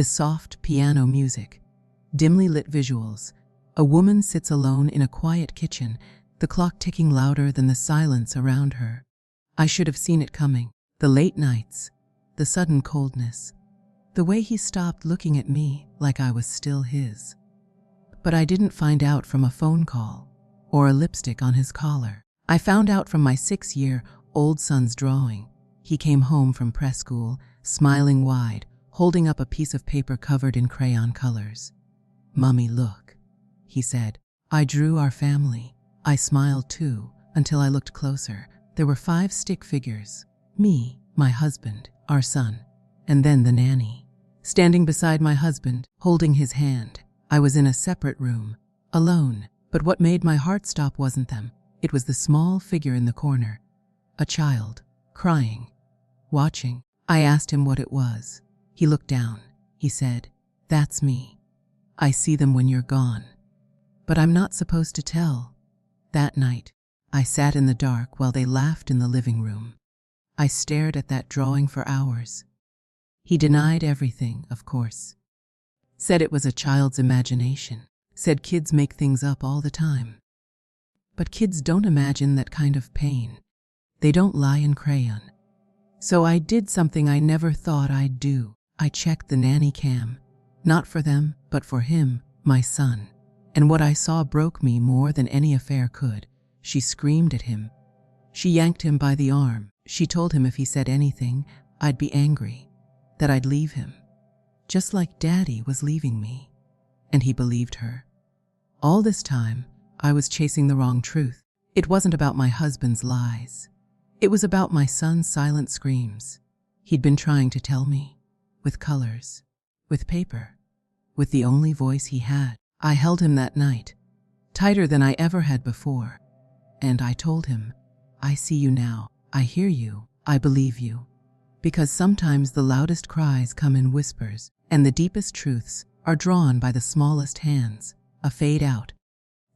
The soft piano music, dimly lit visuals. A woman sits alone in a quiet kitchen, the clock ticking louder than the silence around her. I should have seen it coming. The late nights, the sudden coldness, the way he stopped looking at me like I was still his. But I didn't find out from a phone call or a lipstick on his collar. I found out from my 6-year-old son's drawing. He came home from press school, smiling wide, holding up a piece of paper covered in crayon colors. "Mummy, look," he said. I drew our family. I smiled too, until I looked closer. There were 5 stick figures. Me, my husband, our son, and then the nanny. Standing beside my husband, holding his hand. I was in a separate room, alone, but what made my heart stop wasn't them. It was the small figure in the corner. A child, crying, watching. I asked him what it was. He looked down. He said, "That's me. I see them when you're gone. But I'm not supposed to tell." That night, I sat in the dark while they laughed in the living room. I stared at that drawing for hours. He denied everything, of course. Said it was a child's imagination. Said kids make things up all the time. But kids don't imagine that kind of pain. They don't lie in crayon. So I did something I never thought I'd do. I checked the nanny cam. Not for them, but for him, my son. And what I saw broke me more than any affair could. She screamed at him. She yanked him by the arm. She told him if he said anything, I'd be angry, that I'd leave him, just like Daddy was leaving me. And he believed her. All this time, I was chasing the wrong truth. It wasn't about my husband's lies. It was about my son's silent screams. He'd been trying to tell me, with colors, with paper, with the only voice he had. I held him that night, tighter than I ever had before. And I told him, "I see you now. I hear you. I believe you." Because sometimes the loudest cries come in whispers, and the deepest truths are drawn by the smallest hands. A fade out,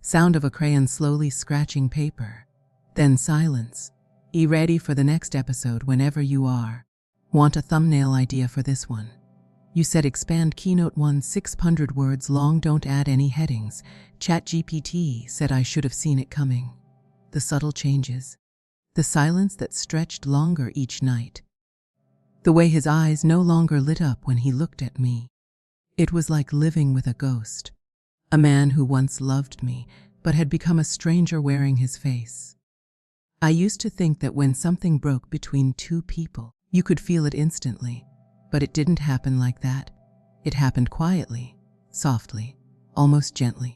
sound of a crayon slowly scratching paper, then silence. Be ready for the next episode whenever you are. Want a thumbnail idea for this one? You said expand Keynote 1 600 words long, don't add any headings. ChatGPT said I should have seen it coming. The subtle changes. The silence that stretched longer each night. The way his eyes no longer lit up when he looked at me. It was like living with a ghost. A man who once loved me, but had become a stranger wearing his face. I used to think that when something broke between 2 people, you could feel it instantly. But it didn't happen like that. It happened quietly, softly, almost gently.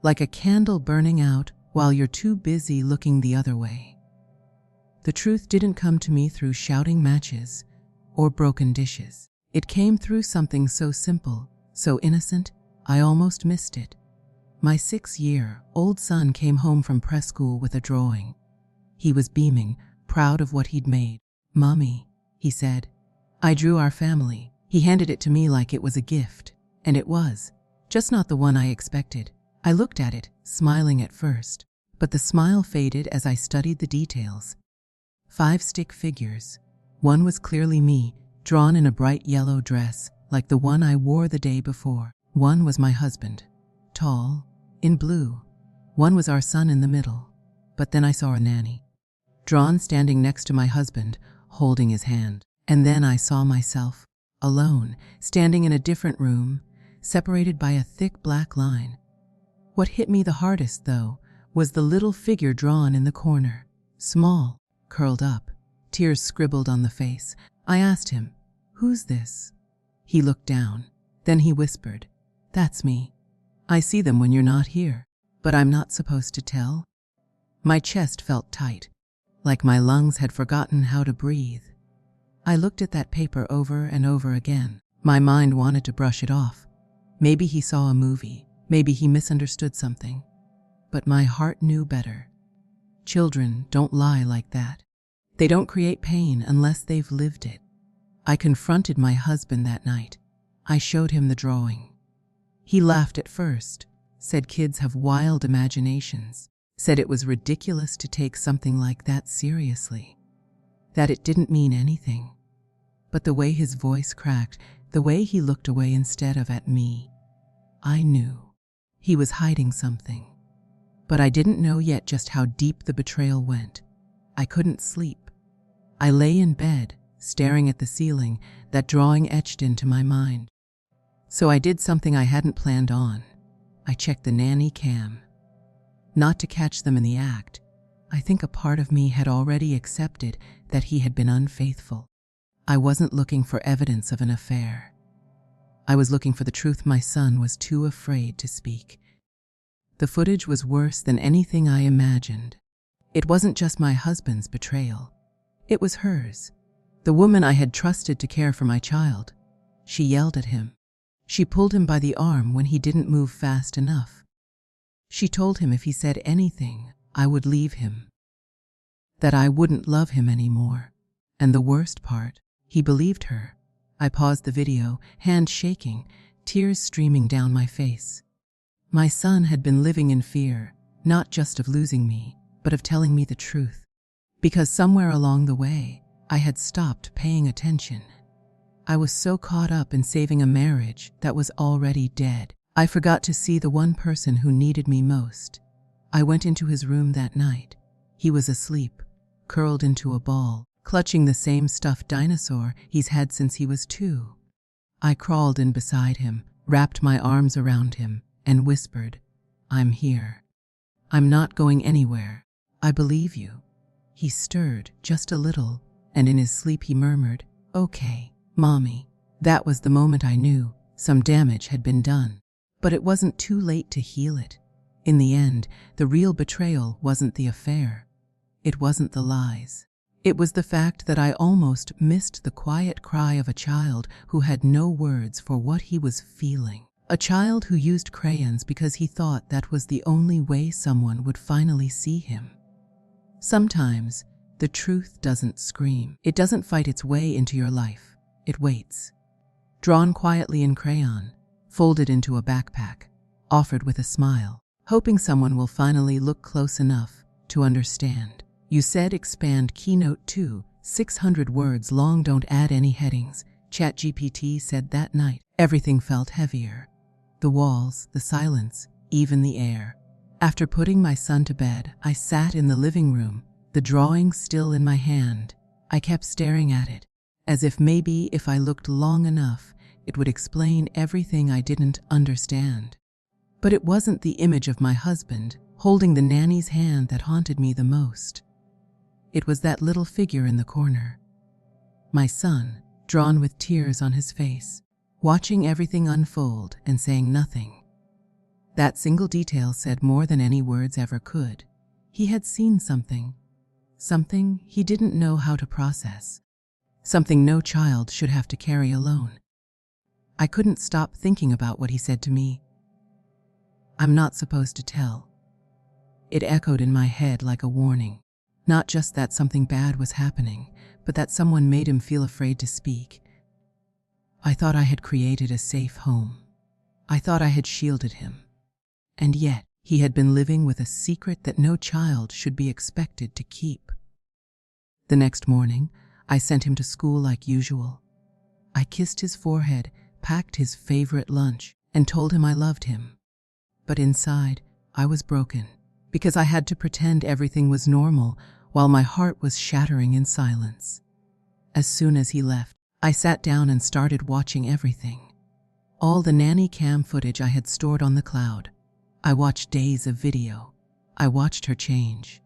Like a candle burning out while you're too busy looking the other way. The truth didn't come to me through shouting matches or broken dishes. It came through something so simple, so innocent, I almost missed it. My 6-year-old son came home from press school with a drawing. He was beaming, proud of what he'd made. "Mommy," he said, "I drew our family." He handed it to me like it was a gift, and it was, just not the one I expected. I looked at it, smiling at first, but the smile faded as I studied the details. 5 stick figures. One was clearly me, drawn in a bright yellow dress, like the one I wore the day before. One was my husband, tall, in blue. One was our son in the middle. But then I saw a nanny, drawn standing next to my husband, holding his hand. And then I saw myself, alone, standing in a different room, separated by a thick black line. What hit me the hardest, though, was the little figure drawn in the corner. Small, curled up, tears scribbled on the face. I asked him, "Who's this?" He looked down. Then he whispered, "That's me. I see them when you're not here, but I'm not supposed to tell." My chest felt tight, like my lungs had forgotten how to breathe. I looked at that paper over and over again. My mind wanted to brush it off. Maybe he saw a movie. Maybe he misunderstood something. But my heart knew better. Children don't lie like that. They don't create pain unless they've lived it. I confronted my husband that night. I showed him the drawing. He laughed at first, said kids have wild imaginations, said it was ridiculous to take something like that seriously, that it didn't mean anything. But the way his voice cracked The way he looked away instead of at me, I knew he was hiding something. But I didn't know yet just how deep the betrayal went. I couldn't sleep. I lay in bed, staring at the ceiling, that drawing etched into my mind. So I did something I hadn't planned on. I checked the nanny cam. Not to catch them in the act. I think a part of me had already accepted that he had been unfaithful. I wasn't looking for evidence of an affair. I was looking for the truth my son was too afraid to speak. The footage was worse than anything I imagined. It wasn't just my husband's betrayal. It was hers, the woman I had trusted to care for my child. She yelled at him. She pulled him by the arm when he didn't move fast enough. She told him if he said anything, I would leave him. That I wouldn't love him anymore. And the worst part, he believed her. I paused the video, hand shaking, tears streaming down my face. My son had been living in fear, not just of losing me, but of telling me the truth. Because somewhere along the way, I had stopped paying attention. I was so caught up in saving a marriage that was already dead. I forgot to see the one person who needed me most. I went into his room that night. He was asleep, curled into a ball, clutching the same stuffed dinosaur he's had since he was 2. I crawled in beside him, wrapped my arms around him, and whispered, "I'm here. I'm not going anywhere. I believe you." He stirred just a little, and in his sleep he murmured, "Okay, Mommy." That was the moment I knew some damage had been done. But it wasn't too late to heal it. In the end, the real betrayal wasn't the affair. It wasn't the lies. It was the fact that I almost missed the quiet cry of a child who had no words for what he was feeling. A child who used crayons because he thought that was the only way someone would finally see him. Sometimes, the truth doesn't scream. It doesn't fight its way into your life. It waits. Drawn quietly in crayon, folded into a backpack, offered with a smile, hoping someone will finally look close enough to understand. You said expand Keynote 2, 600 words long, don't add any headings, ChatGPT said that night. Everything felt heavier. The walls, the silence, even the air. After putting my son to bed, I sat in the living room, the drawing still in my hand. I kept staring at it, as if maybe if I looked long enough, it would explain everything I didn't understand. But it wasn't the image of my husband holding the nanny's hand that haunted me the most. It was that little figure in the corner. My son, drawn with tears on his face, watching everything unfold and saying nothing. That single detail said more than any words ever could. He had seen something he didn't know how to process, something no child should have to carry alone. I couldn't stop thinking about what he said to me. "I'm not supposed to tell." It echoed in my head like a warning. Not just that something bad was happening, but that someone made him feel afraid to speak. I thought I had created a safe home. I thought I had shielded him. And yet, he had been living with a secret that no child should be expected to keep. The next morning, I sent him to school like usual. I kissed his forehead, packed his favorite lunch, and told him I loved him. But inside, I was broken, because I had to pretend everything was normal while my heart was shattering in silence. As soon as he left, I sat down and started watching everything. All the nanny cam footage I had stored on the cloud. I watched days of video. I watched her change.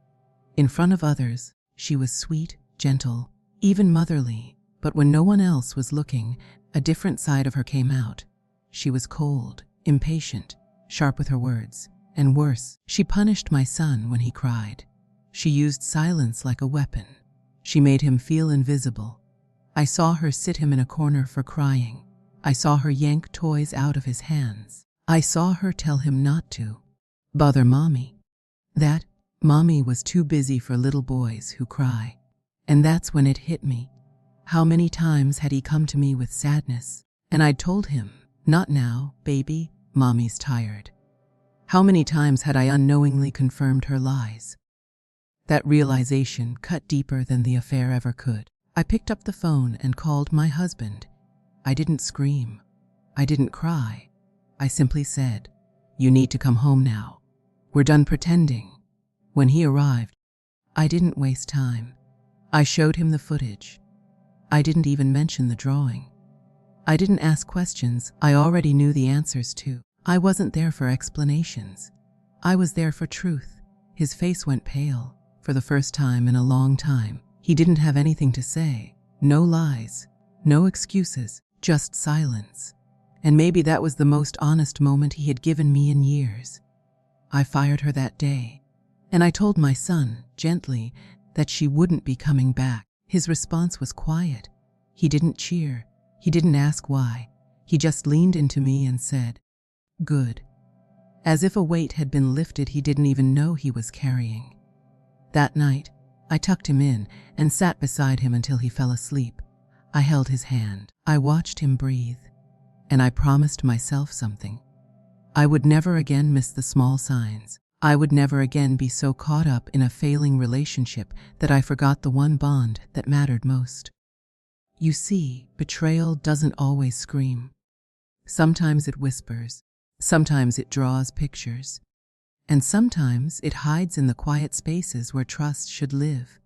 In front of others, she was sweet, gentle, even motherly, but when no one else was looking, a different side of her came out. She was cold, impatient, sharp with her words, and worse, she punished my son when he cried. She used silence like a weapon. She made him feel invisible. I saw her sit him in a corner for crying. I saw her yank toys out of his hands. I saw her tell him not to bother Mommy. That Mommy was too busy for little boys who cry. And that's when it hit me. How many times had he come to me with sadness? And I'd told him, "Not now, baby, Mommy's tired." How many times had I unknowingly confirmed her lies? That realization cut deeper than the affair ever could. I picked up the phone and called my husband. I didn't scream. I didn't cry. I simply said, "You need to come home now. We're done pretending." When he arrived, I didn't waste time. I showed him the footage. I didn't even mention the drawing. I didn't ask questions I already knew the answers to. I wasn't there for explanations. I was there for truth. His face went pale. For the first time in a long time, he didn't have anything to say. No lies, no excuses, just silence. And maybe that was the most honest moment he had given me in years. I fired her that day, and I told my son, gently, that she wouldn't be coming back. His response was quiet. He didn't cheer. He didn't ask why. He just leaned into me and said, "Good." As if a weight had been lifted he didn't even know he was carrying. That night, I tucked him in and sat beside him until he fell asleep. I held his hand. I watched him breathe. And I promised myself something. I would never again miss the small signs. I would never again be so caught up in a failing relationship that I forgot the one bond that mattered most. You see, betrayal doesn't always scream. Sometimes it whispers. Sometimes it draws pictures. And sometimes it hides in the quiet spaces where trust should live.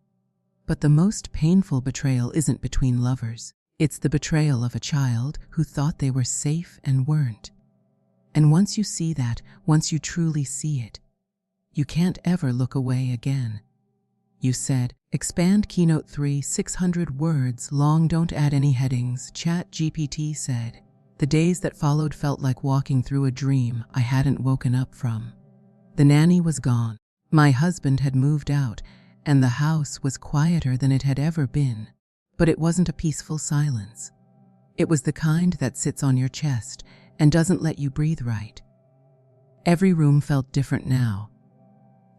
But the most painful betrayal isn't between lovers. It's the betrayal of a child who thought they were safe and weren't. And once you see that, once you truly see it, you can't ever look away again. You said, expand Keynote 3, 600 words long, don't add any headings, ChatGPT said. The days that followed felt like walking through a dream I hadn't woken up from. The nanny was gone. My husband had moved out, and the house was quieter than it had ever been. But it wasn't a peaceful silence. It was the kind that sits on your chest and doesn't let you breathe right. Every room felt different now.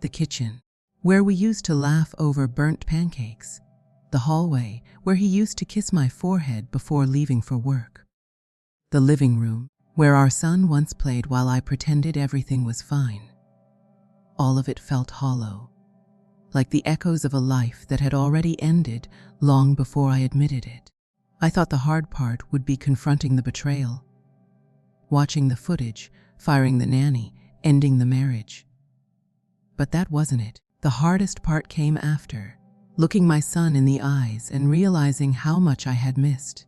The kitchen, where we used to laugh over burnt pancakes. The hallway, where he used to kiss my forehead before leaving for work. The living room, where our son once played while I pretended everything was fine. All of it felt hollow, like the echoes of a life that had already ended long before I admitted it. I thought the hard part would be confronting the betrayal, watching the footage, firing the nanny, ending the marriage. But that wasn't it. The hardest part came after, looking my son in the eyes and realizing how much I had missed.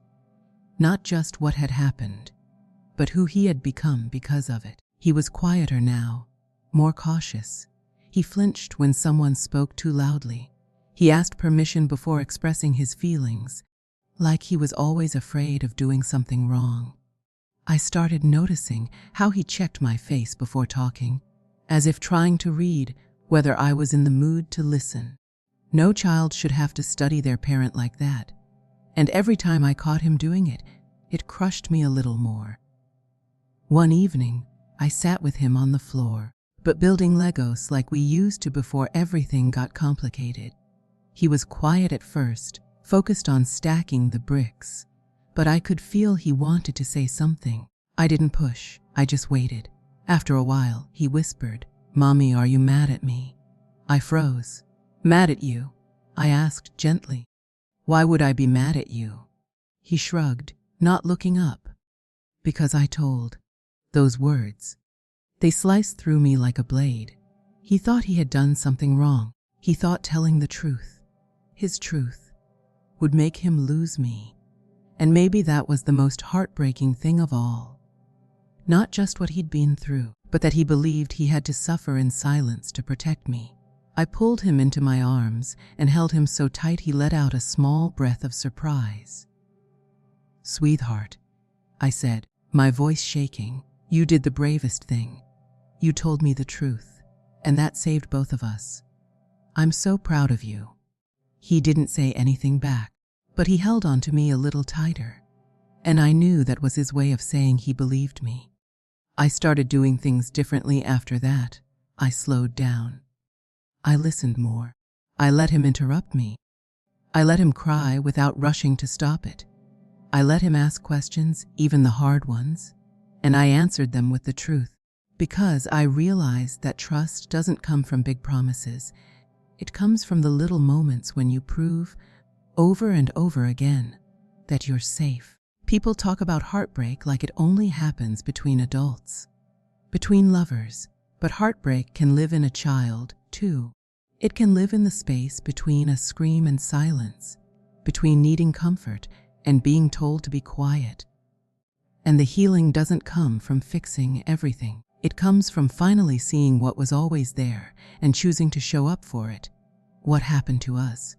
Not just what had happened, but who he had become because of it. He was quieter now, more cautious. He flinched when someone spoke too loudly. He asked permission before expressing his feelings, like he was always afraid of doing something wrong. I started noticing how he checked my face before talking, as if trying to read whether I was in the mood to listen. No child should have to study their parent like that. And every time I caught him doing it, it crushed me a little more. One evening, I sat with him on the floor, but building Legos like we used to before everything got complicated. He was quiet at first, focused on stacking the bricks, but I could feel he wanted to say something. I didn't push, I just waited. After a while, he whispered, "Mommy, are you mad at me?" I froze. "Mad at you?" I asked gently. "Why would I be mad at you?" He shrugged, not looking up. Because I told. Those words. They sliced through me like a blade. He thought he had done something wrong. He thought telling the truth, his truth, would make him lose me. And maybe that was the most heartbreaking thing of all. Not just what he'd been through, but that he believed he had to suffer in silence to protect me. I pulled him into my arms and held him so tight he let out a small breath of surprise. "Sweetheart," I said, my voice shaking, "you did the bravest thing. You told me the truth, and that saved both of us. I'm so proud of you." He didn't say anything back, but he held on to me a little tighter, and I knew that was his way of saying he believed me. I started doing things differently after that. I slowed down. I listened more. I let him interrupt me. I let him cry without rushing to stop it. I let him ask questions, even the hard ones, and I answered them with the truth, because I realized that trust doesn't come from big promises. It comes from the little moments when you prove, over and over again, that you're safe. People talk about heartbreak like it only happens between adults, between lovers, but heartbreak can live in a child, too. It can live in the space between a scream and silence, between needing comfort and being told to be quiet. And the healing doesn't come from fixing everything. It comes from finally seeing what was always there and choosing to show up for it. What happened to us?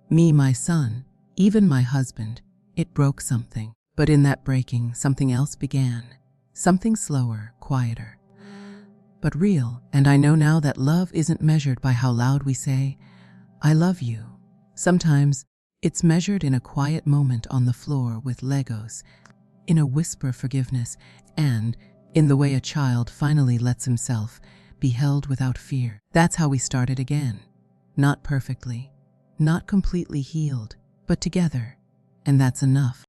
Me, my son, even my husband, it broke something. But in that breaking, something else began. Something slower, quieter, but real. And I know now that love isn't measured by how loud we say, "I love you." Sometimes it's measured in a quiet moment on the floor with Legos, in a whisper forgiveness, and in the way a child finally lets himself be held without fear. That's how we started again. Not perfectly, not completely healed, but together. And that's enough.